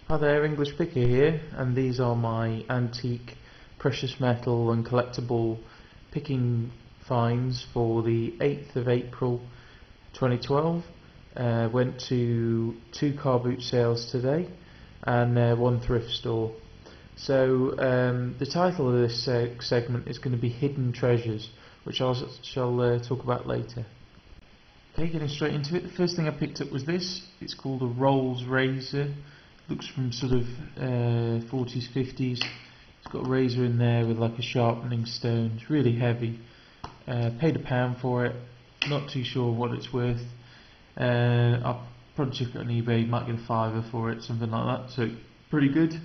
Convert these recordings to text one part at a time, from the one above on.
Hi there, English Picker here, and these are my antique precious metal and collectible picking finds for the 8th of April 2012. Went to 2 car boot sales today and 1 thrift store. So the title of this segment is going to be Hidden Treasures, which I shall talk about later. Okay, getting straight into it. The first thing I picked up was this. It's called a Rolls razor. Looks from sort of 40s, 50s. It's got a razor in there with like a sharpening stone. It's really heavy. Paid £1 for it. Not too sure what it's worth. I'll probably check it on eBay. Might get a £5 for it, something like that. So pretty good.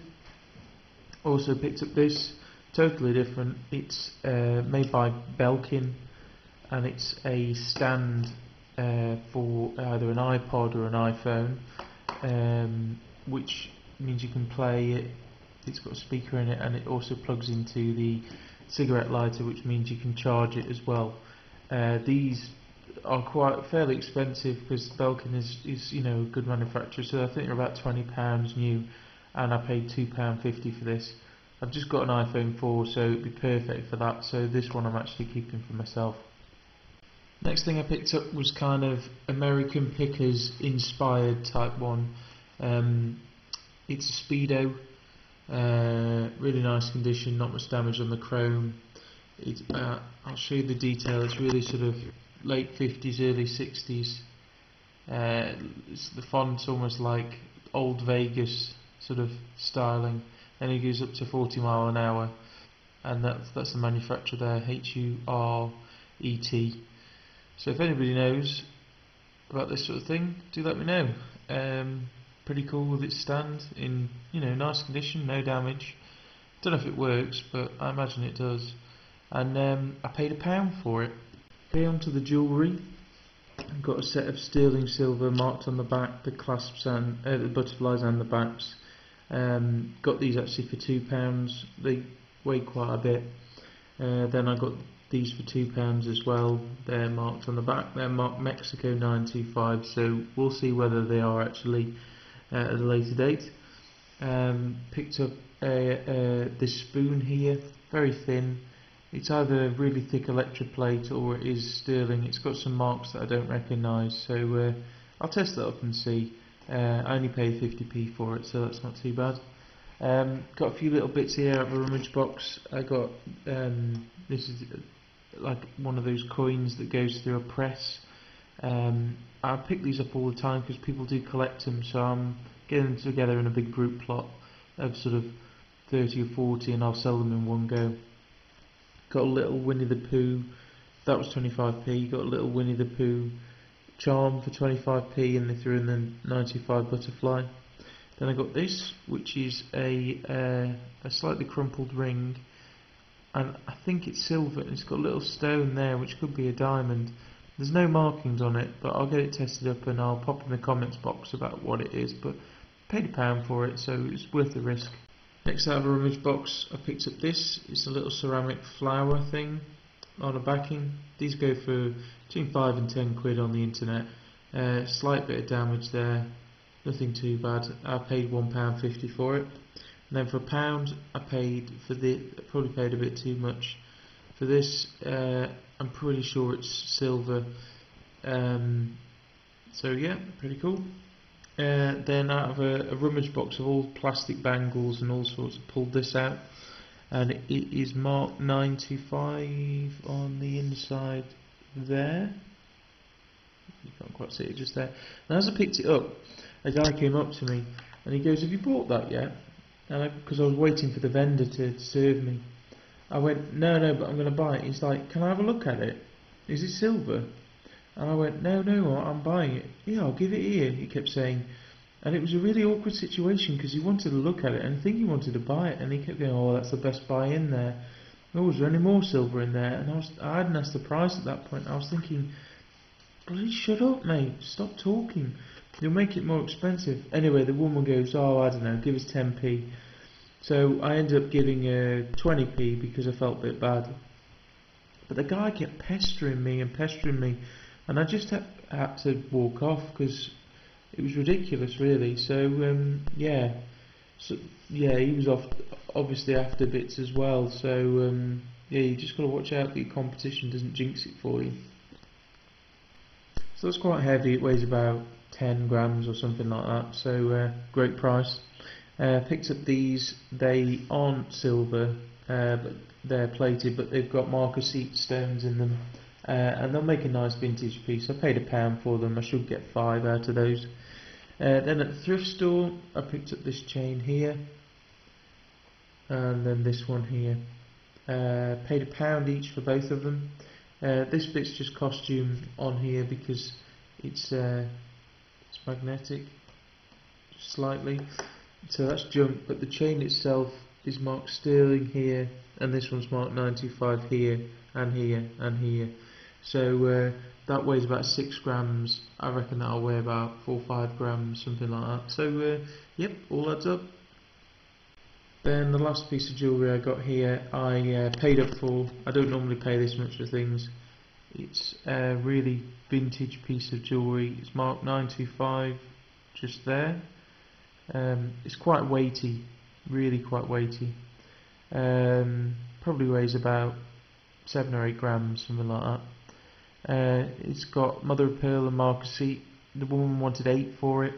Also picked up this. Totally different. It's made by Belkin, and it's a stand for either an iPod or an iPhone. Which means you can play it. It's got a speaker in it, and it also plugs into the cigarette lighter, which means you can charge it as well. These are quite fairly expensive because Belkin is a good manufacturer, so I think they're about £20 new, and I paid £2.50 for this. I've just got an iPhone 4, so it'd be perfect for that, so this one I'm actually keeping for myself. Next thing I picked up was kind of American Pickers inspired type one. It's a Speedo, really nice condition, not much damage on the chrome. I'll show you the detail. It's really sort of late 50s, early 60s. The font's almost like old Vegas sort of styling, and it goes up to 40 miles an hour, and that's the manufacturer there, HURET. So if anybody knows about this sort of thing, do let me know. Pretty cool with its stand in nice condition, no damage. Don't know if it works, but I imagine it does. And I paid £1 for it. Okay, onto the jewellery. I've got a set of sterling silver marked on the back, the clasps and the butterflies and the backs. Got these actually for £2. They weigh quite a bit. Then I got these for £2 as well. They're marked on the back. They're marked Mexico 925. So we'll see whether they are actually at a later date. Picked up this spoon here, very thin. It's either a really thick electroplate or it is sterling. It's got some marks that I don't recognise, so I'll test that up and see. I only paid 50p for it, so that's not too bad. Got a few little bits here out of a rummage box. I got this is like one of those coins that goes through a press. I pick these up all the time because people do collect them, so I'm getting them together in a big group plot of sort of 30 or 40, and I'll sell them in one go. Got a little Winnie the Pooh, that was 25p. Got a little Winnie the Pooh charm for 25p, and they threw in the 95 butterfly. Then I got this, which is a slightly crumpled ring, and I think it's silver, and it's got a little stone there which could be a diamond. There's no markings on it, but I'll get it tested up and I'll pop in the comments box about what it is, but I paid £1 for it, so it's worth the risk. Next out of a rummage box, I picked up this. It's a little ceramic flower thing on a backing. These go for between 5 and 10 quid on the internet. Slight bit of damage there, nothing too bad. I paid £1.50 for it. And then for £1 I paid for probably paid a bit too much for this. I'm pretty sure it's silver, so yeah, pretty cool. Then out of a rummage box of all plastic bangles and all sorts, I pulled this out, and it is marked 925 on the inside there. You can't quite see it just there. And as I picked it up, a guy came up to me and he goes, "Have you bought that yet?" And because I was waiting for the vendor to serve me, I went, no, but I'm going to buy it. He's like, "Can I have a look at it? Is it silver?" And I went, no, I'm buying it. "Yeah, I'll give it here," he kept saying. And it was a really awkward situation because he wanted to look at it and I think he wanted to buy it, and he kept going, "Oh, that's the best buy in there. Oh, is there any more silver in there?" And I hadn't asked the price at that point. I was thinking, bloody shut up, mate. Stop talking. You'll make it more expensive. Anyway, the woman goes, "Oh, I don't know, give us 10p. So I ended up giving 20p because I felt a bit bad. But the guy kept pestering me, and I just had to walk off because it was ridiculous, really. So yeah, So yeah, he was obviously after bits as well. So yeah, you just got to watch out that your competition doesn't jinx it for you. So it's quite heavy. It weighs about 10 grams or something like that. So great price. Picked up these. They aren't silver, but they're plated, but they've got marquisite stones in them, and they'll make a nice vintage piece. I paid £1 for them. I should get 5 out of those. Then at the thrift store, I picked up this chain here, and then this one here. Paid £1 each for both of them. This bit's just costume on here because it's magnetic, just slightly. So that's junk, but the chain itself is marked sterling here, and this one's marked 925 here, and here, and here. So that weighs about 6 grams. I reckon that'll weigh about 4 or 5 grams, something like that. So yep, all adds up. Then the last piece of jewellery I got here, I paid up for. I don't normally pay this much for things. It's a really vintage piece of jewellery. It's marked 925, just there. It's quite weighty, really quite weighty. Probably weighs about 7 or 8 grams, something like that. It's got mother of pearl and marquisite. The woman wanted 8 for it.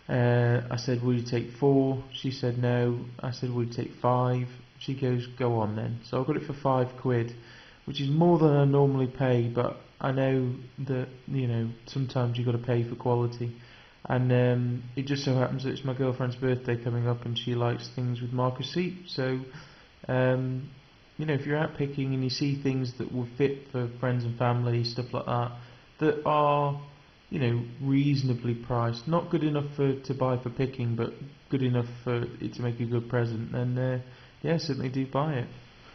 I said, will you take 4? She said no. I said, will you take 5? She goes, go on then. So I got it for £5, which is more than I normally pay, but I know that, you know, sometimes you've got to pay for quality. And it just so happens that it's my girlfriend's birthday coming up, and she likes things with marquisite. So you know, if you're out picking and you see things that will fit for friends and family, stuff like that, that are, you know, reasonably priced, not good enough to buy for picking, but good enough for it to make a good present, then yeah, certainly do buy it.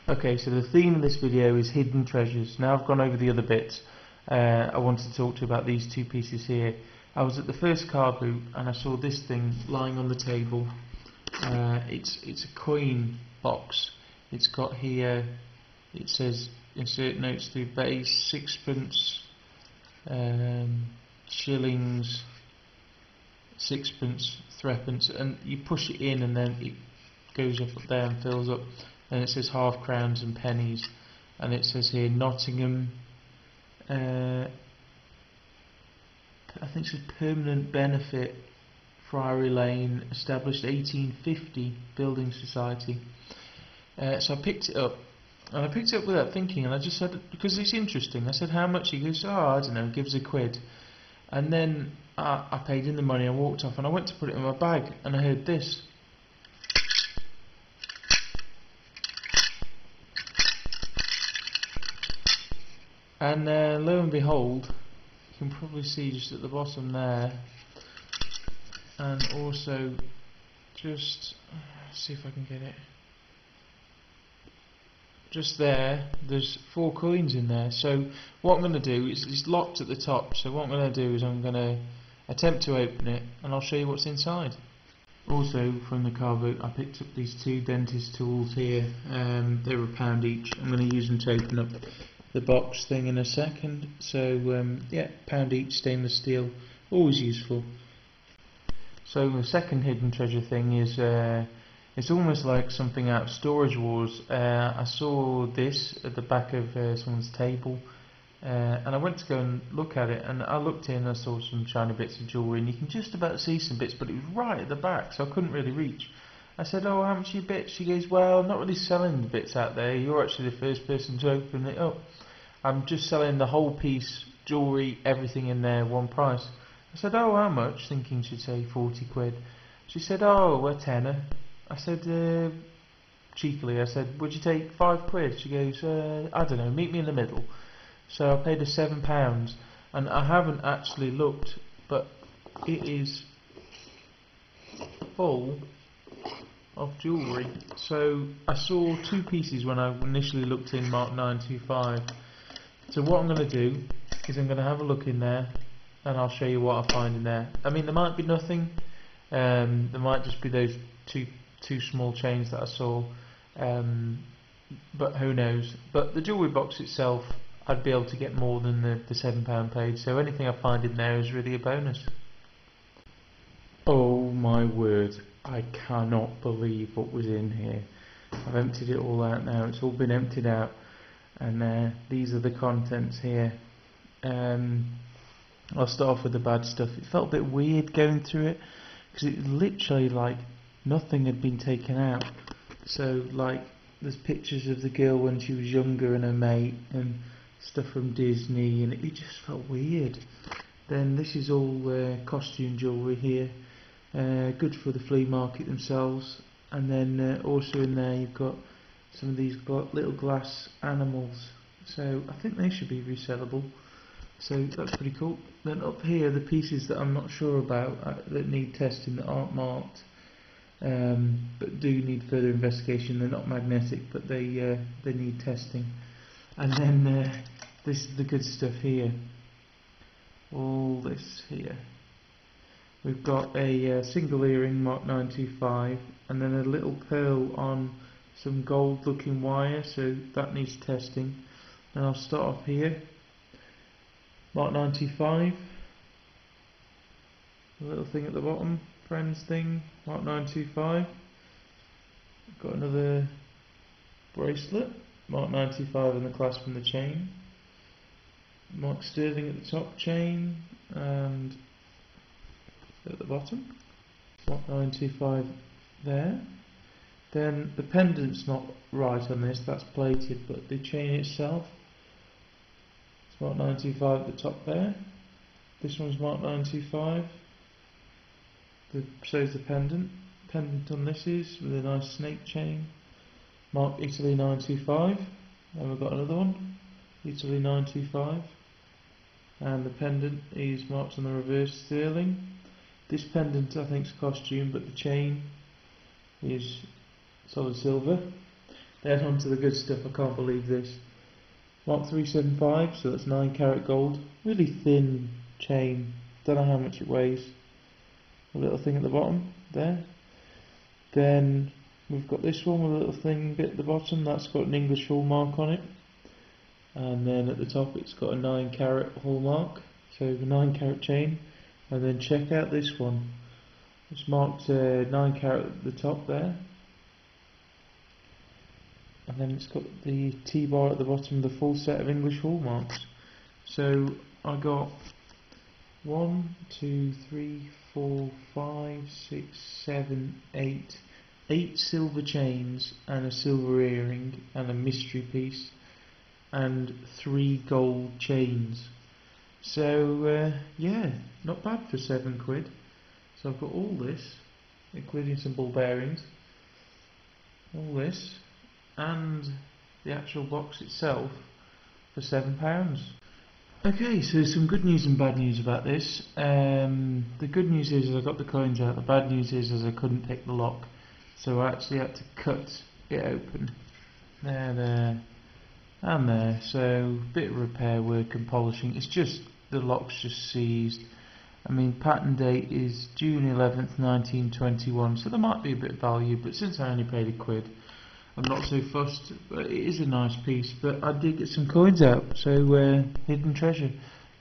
Okay, so the theme of this video is hidden treasures. Now I've gone over the other bits. I wanted to talk to you about these 2 pieces here. I was at the first car boot and I saw this thing lying on the table. It's a coin box. It's got here, it says insert notes through base, 6pence, shillings, 6pence, 3pence, and you push it in and then it goes up there and fills up. And it says half crowns and pennies, and it says here Nottingham, I think it says permanent benefit, Friary Lane, established 1850, building society. So I picked it up, and I picked it up without thinking, and I just said, because it's interesting, I said, how much? He goes, oh, I don't know, give us £1. And then I paid in the money, I walked off, and I went to put it in my bag, and I heard this. And lo and behold, you can probably see just at the bottom there, and also just see if I can get it. Just there's 4 coins in there. So what I'm going to do is it's locked at the top. So what I'm going to do is I'm going to attempt to open it, and I'll show you what's inside. Also from the car boot, I picked up these 2 dentist tools here. They were £1 each. I'm going to use them to open up the box thing in a second. So yeah, £1 each, stainless steel, always useful. So the second hidden treasure thing is it's almost like something out of Storage Wars. I saw this at the back of someone's table, and I went to go and look at it, and I looked in and I saw some shiny bits of jewellery, and you can just about see some bits, but it was right at the back, so I couldn't really reach. I said, oh, how much are your bits? She goes, well, I'm not really selling the bits out there, you're actually the first person to open it up. I'm just selling the whole piece, jewellery, everything in there, one price. I said, oh, how much? Thinking she'd say £40. She said, oh, we're tenner. I said, cheekily, I said, would you take £5? She goes, I don't know, meet me in the middle. So I paid her £7, and I haven't actually looked, but it is full of jewellery. So I saw 2 pieces when I initially looked in, marked 925. So what I'm going to do is I'm going to have a look in there, and I'll show you what I find in there. I mean, there might be nothing. There might just be those two small chains that I saw, but who knows. But the jewellery box itself, I'd be able to get more than the £7 paid, so anything I find in there is really a bonus. Oh my word, I cannot believe what was in here. I've emptied it all out now. It's all been emptied out, and these are the contents here. I'll start off with the bad stuff. It felt a bit weird going through it because it literally like nothing had been taken out. So like there's pictures of the girl when she was younger and her mate and stuff from Disney, and it just felt weird. Then this is all costume jewellery here, good for the flea market themselves. And then also in there you've got some of these little glass animals, so I think they should be resellable. So that's pretty cool. Then up here, the pieces that I'm not sure about that need testing that aren't marked, but do need further investigation. They're not magnetic, but they need testing. And then this is the good stuff here. All this here. We've got a single earring Mark 925, and then a little pearl on some gold-looking wire, so that needs testing. And I'll start off here. Mark 925, a little thing at the bottom, friends thing, Mark 925. Got another bracelet, Mark 925 and the clasp and the chain. Mark Sterling at the top chain, and at the bottom, Mark 925 there. Then the pendant's not right on this, that's plated, but the chain itself, Mark 925 at the top there. This one's Mark 925. So's the pendant. Pendant on this is with a nice snake chain. Mark Italy 925. And we've got another one, Italy 925. And the pendant is marked on the reverse sterling. This pendant I think is costume, but the chain is solid silver. Then on to the good stuff. I can't believe this. Mark 375, so that's 9 carat gold. Really thin chain, don't know how much it weighs. A little thing at the bottom, there. Then we've got this one with a little thing bit at the bottom, that's got an English hallmark on it. And then at the top it's got a 9 carat hallmark, so the 9 carat chain. And then check out this one. It's marked 9 carat at the top there. And then it's got the T-bar at the bottom, the full set of English hallmarks. So I got 1, 2, 3, 4, 5, 6, 7, 8 silver chains and a silver earring and a mystery piece and 3 gold chains. So yeah, not bad for £7. So I've got all this, including some ball bearings, all this, and the actual box itself for £7. Okay, so some good news and bad news about this. The good news is I got the coins out. The bad news is I couldn't pick the lock, so I actually had to cut it open. There, and there. So a bit of repair work and polishing. It's just the lock's just seized. I mean, patent date is June 11th, 1921. So there might be a bit of value, but since I only paid £1, I'm not so fussed. But it is a nice piece. But I did get some coins out, so hidden treasure.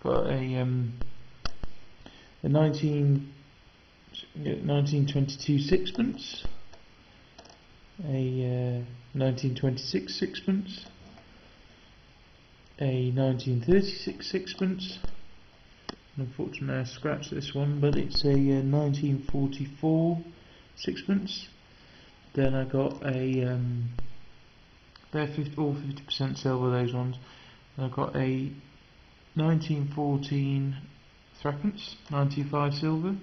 Got a 1922 sixpence, a 1926 sixpence, a 1936 sixpence. Unfortunately, I scratched this one, but it's a 1944 sixpence. Then I got a they're all 50% silver, those ones. And I got a 1914 threepence, 95 silver,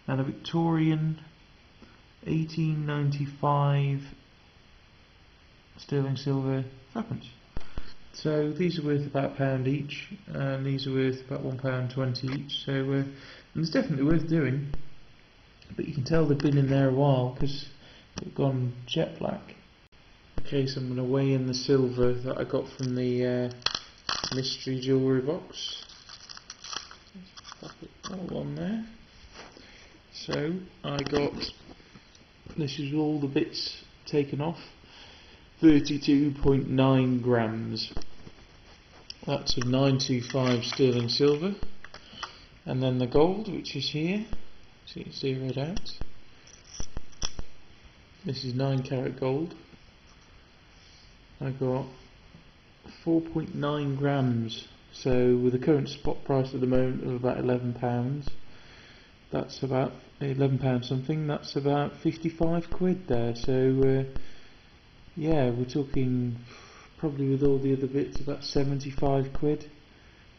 and a Victorian 1895 sterling silver threepence. So these are worth about £1 each, and these are worth about £1.20 each. So and it's definitely worth doing, but you can tell they've been in there a while because they've gone jet black. Okay, so I'm going to weigh in the silver that I got from the mystery jewellery box. Pop it all on there. So I got, this is all the bits taken off, 32.9 grams. That's of 925 sterling silver. And then the gold, which is here, so you can zero it out. This is 9 carat gold. I got 4.9 grams. So with the current spot price at the moment of about £11, that's about £11 something. That's about 55 quid there. So yeah, we're talking probably with all the other bits about 75 quid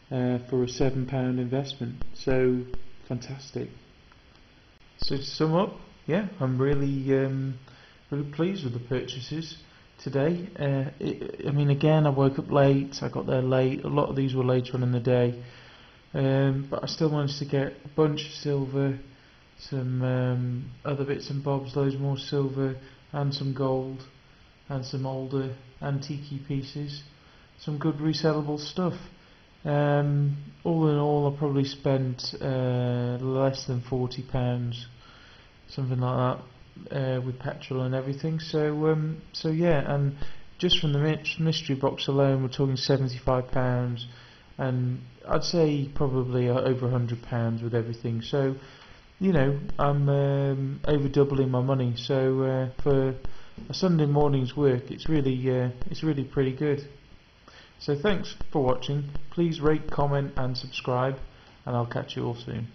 for a £7 investment. So fantastic. So to sum up, yeah, I'm really really pleased with the purchases today. I mean, again, I woke up late, I got there late, a lot of these were later on in the day, but I still managed to get a bunch of silver, some other bits and bobs, loads more silver, and some gold, and some older antique pieces, some good resellable stuff. All in all, I probably spent less than £40, something like that, with petrol and everything. So yeah, and just from the mystery box alone, we're talking £75, and I'd say probably over £100 with everything. So you know, I'm over doubling my money. So for a Sunday morning's work, it's really pretty good. So thanks for watching. Please rate, comment and subscribe, and I'll catch you all soon.